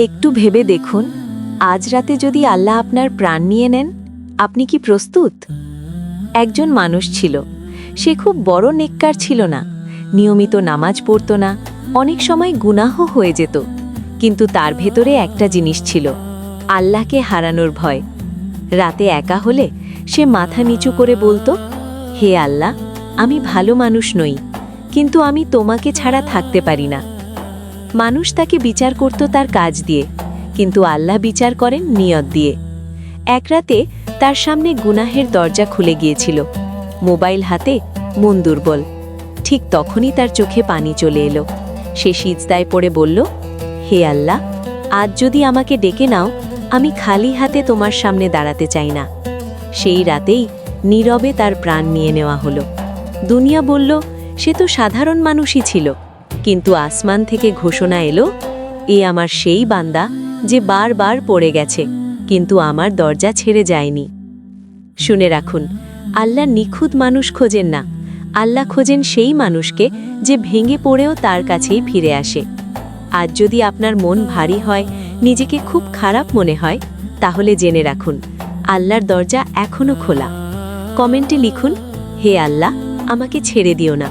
একটু ভেবে দেখুন, আজ রাতে যদি আল্লাহ আপনার প্রাণ নিয়ে নেন, আপনি কি প্রস্তুত? একজন মানুষ ছিল। সে খুব বড় নেককার ছিল না, নিয়মিত নামাজ পড়ত না, অনেক সময় গুনাহ হয়ে যেত। কিন্তু তার ভেতরে একটা জিনিস ছিল, আল্লাহকে হারানোর ভয়। রাতে একা হলে সে মাথা নিচু করে বলতো, হে আল্লাহ, আমি ভালো মানুষ নই, কিন্তু আমি তোমাকে ছাড়া থাকতে পারি না। মানুষ তাকে বিচার করত তার কাজ দিয়ে, কিন্তু আল্লাহ বিচার করেন নিয়ত দিয়ে। এক রাতে তার সামনে গুনাহের দরজা খুলে গিয়েছিল, মোবাইল হাতে, মন দুর্বল। ঠিক তখনই তার চোখে পানি চলে এলো। সে সিজদায় পড়ে বলল, হে আল্লাহ, আজ যদি আমাকে ডেকে নাও, আমি খালি হাতে তোমার সামনে দাঁড়াতে চাই না। সেই রাতেই নীরবে তার প্রাণ নিয়ে নেওয়া হলো। দুনিয়া বলল, সে তো সাধারণ মানুষই ছিল, কিন্তু আসমান থেকে ঘোষণা এলো, এ আমার সেই বান্দা যে বারবার পড়ে গেছে, কিন্তু আমার দরজা ছেড়ে যায়নি। শুনে রাখুন, আল্লাহ নিখুঁত মানুষ খোঁজেন না, আল্লাহ খোঁজেন সেই মানুষকে যে ভেঙে পড়েও তার কাছেই ফিরে আসে। আজ যদি আপনার মন ভারী হয়, নিজেকে খুব খারাপ মনে হয়, তাহলে জেনে রাখুন, আল্লাহর দরজা এখনো খোলা। কমেন্টে লিখুন, হে আল্লাহ, আমাকে ছেড়ে দিও না।